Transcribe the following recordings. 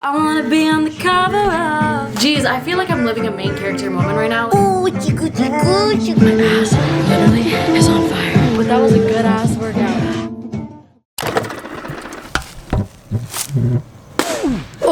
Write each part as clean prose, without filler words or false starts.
I wanna be on the cover of. Jeez, I feel like I'm living a main character moment right now. Ooh, chicoo, chicoo. My ass literally is on fire. But that was a good ass workout.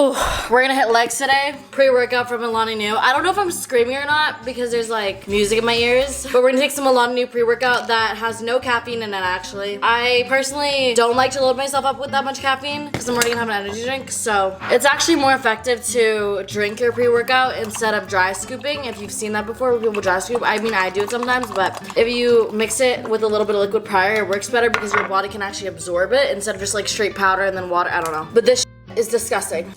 Oh, we're gonna hit legs today. Pre-workout from Alani Nu. I don't know if I'm screaming or not because there's like music in my ears. But we're gonna take some Alani Nu pre-workout that has no caffeine in it actually. I personally don't like to load myself up with that much caffeine because I'm already gonna have an energy drink. So it's actually more effective to drink your pre-workout instead of dry scooping. If you've seen that before where people dry scoop. I mean, I do it sometimes, but if you mix it with a little bit of liquid prior, it works better because your body can actually absorb it instead of just like straight powder and then water. I don't know. But this is disgusting.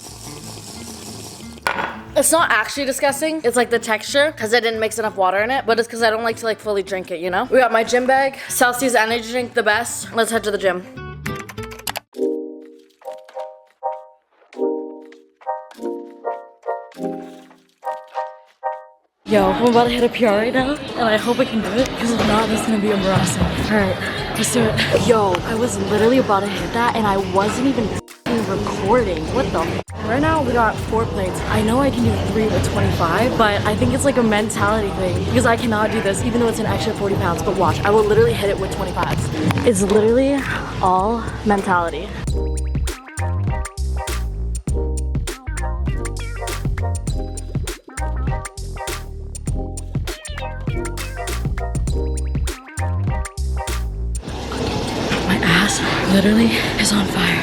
It's not actually disgusting. It's like the texture because I didn't mix enough water in it, but it's because I don't like to like fully drink it, you know? We got my gym bag, Celsius energy drink, the best. Let's head to the gym. Yo, I'm about to hit a PR right now, and I hope I can do it, because if not, it's gonna be embarrassing. Alright, let's do it. Yo, I was literally about to hit that, and I wasn't even recording. What the f? Right now, we got 4 plates. I know I can do 3 with 25, but I think it's like a mentality thing, because I cannot do this, even though it's an extra 40 pounds. But watch, I will literally hit it with 25s. It's literally all mentality. Literally is on fire.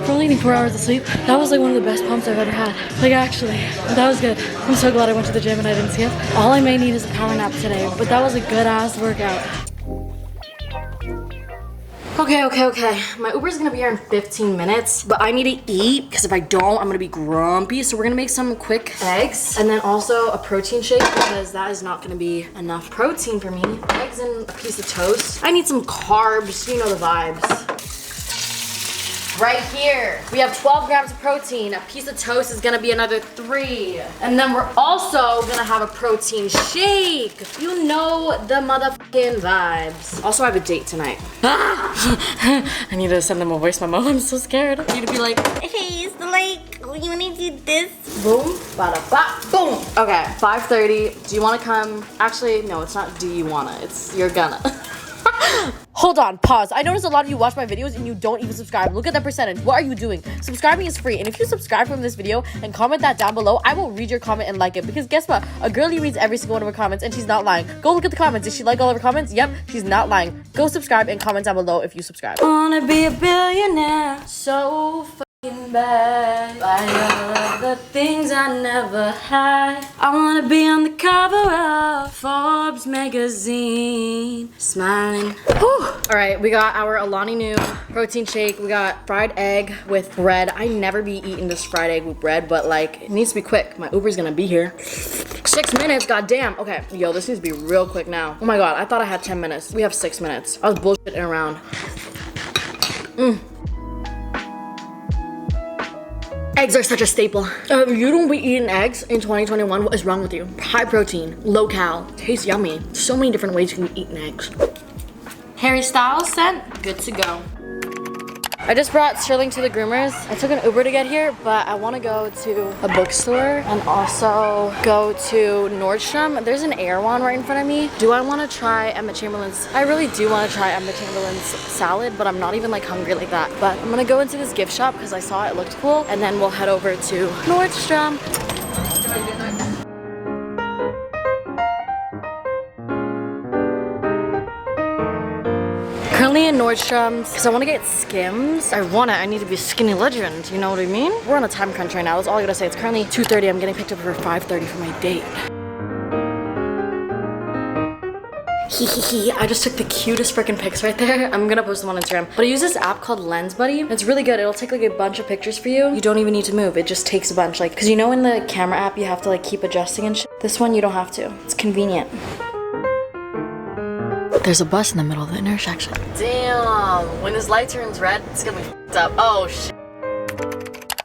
For only 4 hours of sleep, that was like one of the best pumps I've ever had. Like actually, that was good. I'm so glad I went to the gym and I didn't see it. All I may need is a power nap today, but that was a good ass workout. Okay. My Uber's gonna be here in 15 minutes, but I need to eat because if I don't, I'm gonna be grumpy. So we're gonna make some quick eggs and then also a protein shake because that is not gonna be enough protein for me. Eggs and a piece of toast. I need some carbs, you know the vibes. Right here, we have 12 grams of protein. A piece of toast is gonna be another 3. And then we're also gonna have a protein shake. You know the motherfucking vibes. Also, I have a date tonight. I need to send them a voice memo. I'm so scared. I need to be like, Hey, it's like, you wanna do this? boom, bada ba, boom. Okay, 5:30. Do you wanna come? Actually, no, it's not do you wanna, it's you're gonna. Hold on, pause. I notice a lot of you watch my videos and you don't even subscribe. Look at that percentage. What are you doing? Subscribing is free. And if you subscribe from this video and comment that down below, I will read your comment and like it. Because guess what? A girlie reads every single one of her comments and she's not lying. Go look at the comments. Did she like all of her comments? Yep, she's not lying. Go subscribe and comment down below if you subscribe. I wanna be a billionaire so fucking bad. Buy all of the things I never had. I wanna be on the cover of Forbes magazine. Smiling. Whew. All right, we got our Alani Nu protein shake. We got fried egg with bread. I never be eating this fried egg with bread, but like it needs to be quick. My Uber's gonna be here. 6 minutes, goddamn. Okay, yo, this needs to be real quick now. Oh my God, I thought I had 10 minutes. We have 6 minutes. I was bullshitting around. Eggs are such a staple. If you don't be eating eggs in 2021, what is wrong with you? High protein, low cal, tastes yummy. So many different ways you can be eating eggs. Harry Styles scent, good to go. I just brought Sterling to the groomers. I took an Uber to get here, but I want to go to a bookstore and also go to Nordstrom. There's an Erewhon right in front of me. Do I want to try Emma Chamberlain's? I really do want to try Emma Chamberlain's salad, but I'm not even like hungry like that. But I'm gonna go into this gift shop because I saw it looked cool, and then we'll head over to Nordstrom. Currently in Nordstrom's because I want to get Skims. I need to be a skinny legend, you know what I mean? We're on a time crunch right now, that's all I gotta say. It's currently 2:30, I'm getting picked up for 5:30 for my date. I just took the cutest freaking pics right there. I'm gonna post them on Instagram. But I use this app called Lens Buddy. It's really good. It'll take like a bunch of pictures for you. You don't even need to move. It just takes a bunch. Like, cause you know in the camera app you have to like keep adjusting and shit. This one you don't have to. It's convenient. There's a bus in the middle of the intersection. Damn, when this light turns red, it's gonna be f***ed up. Oh shit.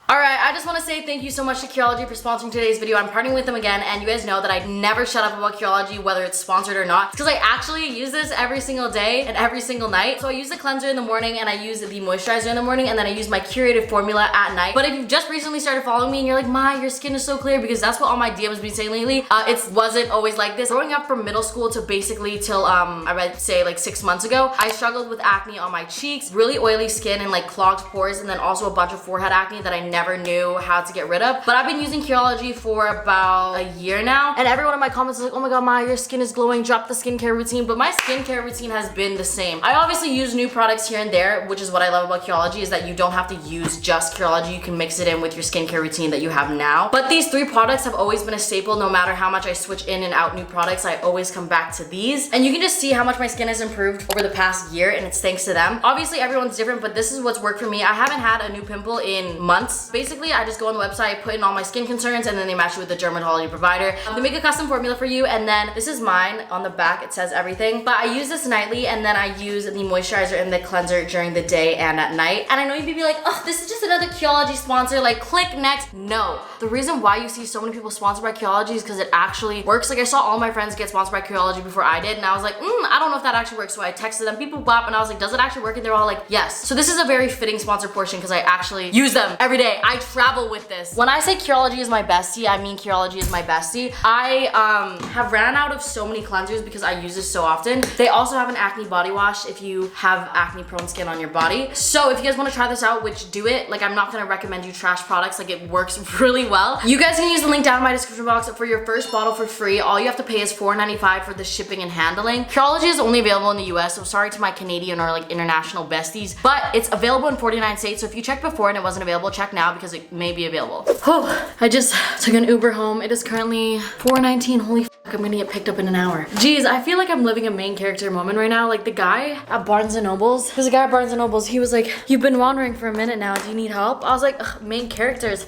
All right, I I just want to say thank you so much to Curology for sponsoring today's video. I'm partnering with them again, and you guys know that I never shut up about Curology, whether it's sponsored or not, because I actually use this every single day and every single night. So I use the cleanser in the morning, and I use the moisturizer in the morning, and then I use my curated formula at night. But if you've just recently started following me and you're like, "My, your skin is so clear," because that's what all my DMs been saying lately. It wasn't always like this. Growing up from middle school to basically till I would say like 6 months ago, I struggled with acne on my cheeks, really oily skin and like clogged pores, and then also a bunch of forehead acne that I never knew how to get rid of. But I've been using Curology for about a year now, and everyone in my comments is like, "Oh my god, Maya, your skin is glowing, drop the skincare routine." But my skincare routine has been the same. I obviously use new products here and there, which is what I love about Curology, is that you don't have to use just Curology. You can mix it in with your skincare routine that you have now. But these 3 products have always been a staple. No matter how much I switch in and out new products, I always come back to these. And you can just see how much my skin has improved over the past year, and it's thanks to them. Obviously everyone's different, but this is what's worked for me. I haven't had a new pimple in months. Basically, I just go on the website, put in all my skin concerns, and then they match you with the dermatology provider. They make a custom formula for you, and then this is mine. On the back it says everything, but I use this nightly, and then I use the moisturizer and the cleanser during the day and at night. And I know you'd be like, "Oh, this is just another Curology sponsor, like click next." No, the reason why you see so many people sponsored by Curology is because it actually works. Like I saw all my friends get sponsored by Curology before I did, and I was like, I don't know if that actually works. So I texted them, people bop, and I was like, "Does it actually work?" And they're all like, "Yes." So this is a very fitting sponsor portion because I actually use them every day. I travel with this. When I say Curology is my bestie, I mean Curology is my bestie. I have ran out of so many cleansers because I use this so often. They also have an acne body wash if you have acne prone skin on your body. So if you guys want to try this out, which do it, like I'm not gonna recommend you trash products, like it works really well. You guys can use the link down in my description box for your first bottle for free. All you have to pay is $4.95 for the shipping and handling. Curology is only available in the US, so sorry to my Canadian or like international besties, but it's available in 49 states. So if you checked before and it wasn't available, check now because it may be available. Whew, I just took an Uber home. It is currently 4:19. Holy f, I'm gonna get picked up in an hour. Jeez, I feel like I'm living a main character moment right now. Like the guy at Barnes & Noble's, there's a guy at Barnes & Noble's, he was like, "You've been wandering for a minute now, do you need help?" I was like, ugh, main characters.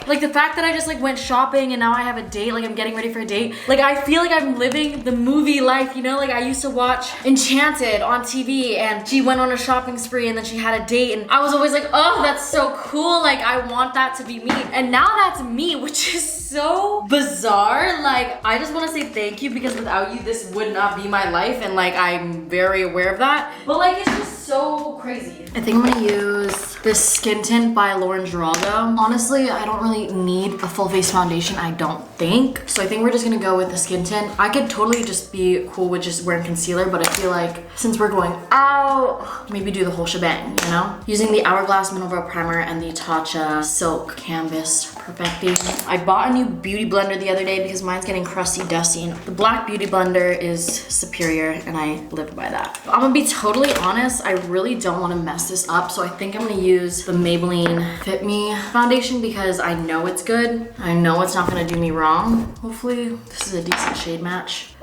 Like the fact that I just like went shopping and now I have a date, like I'm getting ready for a date. Like I feel like I'm living the movie life, you know? Like I used to watch Enchanted on TV and she went on a shopping spree and then she had a date and I was always like, "Oh, that's so cool. Like I want that to be me." And now that's me, which is so bizarre. Like I just want to say thank you because without you, this would not be my life. And like I'm very aware of that. But like it's just so crazy. I think I'm gonna use this skin tint by Lauren Geraldo. Honestly, I don't really need a full face foundation, I don't think. So I think we're just gonna go with the skin tint. I could totally just be cool with just wearing concealer, but I feel like since we're going out, maybe do the whole shebang, you know? Using the Hourglass Mineral Brow Primer and the Tatcha Silk Canvas Perfecting. I bought a new beauty blender the other day because mine's getting crusty, dusty, and the black beauty blender is superior and I live by that. I'm gonna be totally honest, I really don't wanna mess this up, so I think I'm gonna use the Maybelline Fit Me Foundation because I know it's good. I know it's not gonna do me wrong. Hopefully this is a decent shade match.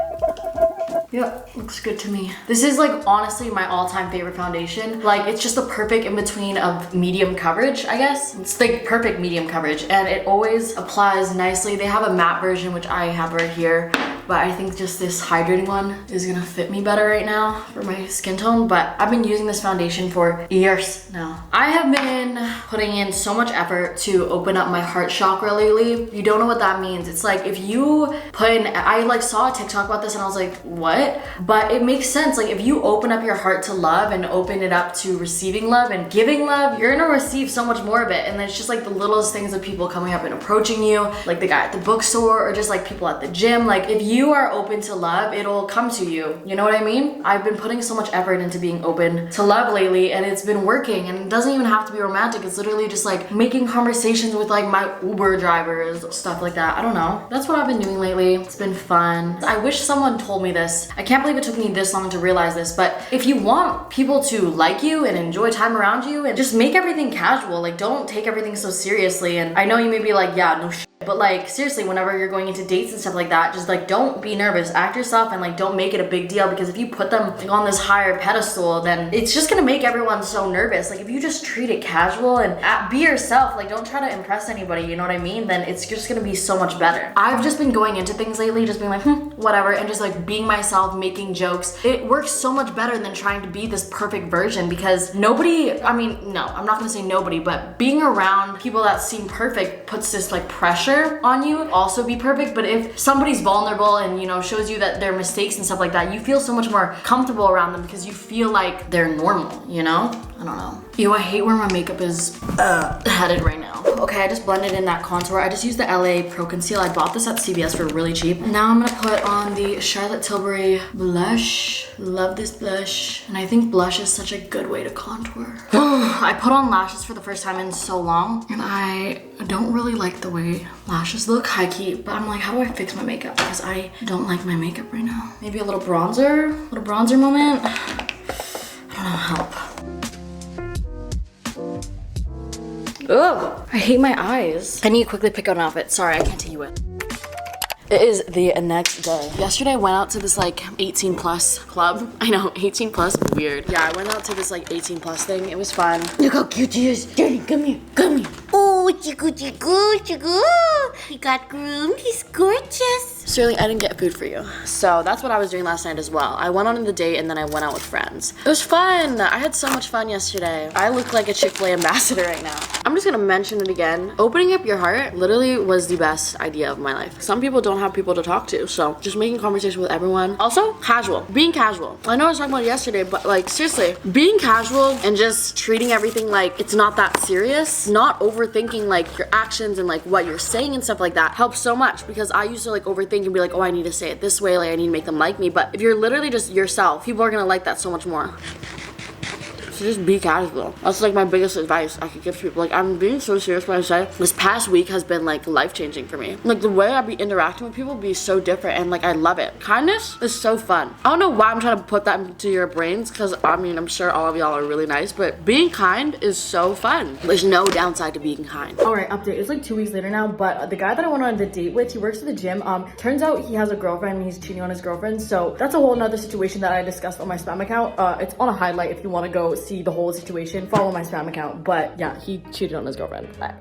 Yep, looks good to me. This is like honestly my all-time favorite foundation. Like it's just the perfect in between of medium coverage, I guess. It's like perfect medium coverage and it always applies nicely. They have a matte version, which I have right here. But I think just this hydrating one is gonna fit me better right now for my skin tone. But I've been using this foundation for years now. I have been putting in so much effort to open up my heart chakra lately. You don't know what that means. It's like if you put in, I like saw a TikTok about this and I was like, what? But it makes sense. Like if you open up your heart to love and open it up to receiving love and giving love, you're gonna receive so much more of it. And then it's just like the littlest things of people coming up and approaching you, like the guy at the bookstore or just like people at the gym. Like if you are open to love, it'll come to you. You know what I mean? I've been putting so much effort into being open to love lately and it's been working, and it doesn't even have to be romantic. It's literally just like making conversations with like my Uber drivers, stuff like that. I don't know. That's what I've been doing lately. It's been fun. I wish someone told me this. I can't believe it took me this long to realize this, but if you want people to like you and enjoy time around you and just make everything casual, like don't take everything so seriously. And I know you may be like, yeah, no shit, But like seriously, whenever you're going into dates and stuff like that, just like don't be nervous, act yourself, and like don't make it a big deal, because if you put them like, on this higher pedestal, then it's just gonna make everyone so nervous. Like if you just treat it casual and be yourself, like don't try to impress anybody, you know what I mean? Then it's just gonna be so much better. I've just been going into things lately just being like whatever, and just like being myself, making jokes. It works so much better than trying to be this perfect version, because nobody, I mean, no, I'm not gonna say nobody, but being around people that seem perfect puts this like pressure on you also be perfect. But if somebody's vulnerable and you know shows you that their mistakes and stuff like that, you feel so much more comfortable around them because you feel like they're normal, you know? I don't know. Ew, I hate where my makeup is headed right now. Okay, I just blended in that contour. I just used the LA Pro Conceal. I bought this at CVS for really cheap. Now I'm gonna put on the Charlotte Tilbury blush. Love this blush. And I think blush is such a good way to contour. I put on lashes for the first time in so long, and I don't really like the way lashes look, high key, but I'm like, how do I fix my makeup? Because I don't like my makeup right now. Maybe a little bronzer moment. I don't know, help. Ugh, I hate my eyes. I need to quickly pick out an outfit. Sorry, I can't tell you what. It is the next day. Yesterday I went out to this like 18 plus club. I know, 18 plus, weird. Yeah, I went out to this like 18 plus thing. It was fun. Look how cute he is. Daddy, come here, come here. Oh, chiku, chiku, chiku. He got groomed. He's gorgeous. Sterling, I didn't get food for you. So that's what I was doing last night as well. I went on the date and then I went out with friends. It was fun. I had so much fun yesterday. I look like a Chick-fil-A ambassador right now. I'm just gonna mention it again. Opening up your heart literally was the best idea of my life. Some people don't have people to talk to, so just making conversation with everyone. Also, casual. Being casual. I know I was talking about it yesterday, but like seriously, being casual and just treating everything like it's not that serious, not overthinking like your actions and like what you're saying and stuff like that helps so much, because I used to like overthink and be like, oh, I need to say it this way, like I need to make them like me. But if you're literally just yourself, people are gonna like that so much more. So just be casual. That's like my biggest advice I could give to people. Like I'm being so serious when I say this past week has been like life-changing for me. Like the way I be interacting with people be so different, and like I love it. Kindness is so fun. I don't know why I'm trying to put that into your brains, because I mean I'm sure all of y'all are really nice, but being kind is so fun. There's no downside to being kind. Alright, update. It's like 2 weeks later now, but the guy that I went on the date with, he works at the gym. Turns out he has a girlfriend and he's cheating on his girlfriend. So that's a whole nother situation that I discussed on my spam account. It's on a highlight if you want to go see the whole situation. Follow my spam account. But yeah, he cheated on his girlfriend. Bye.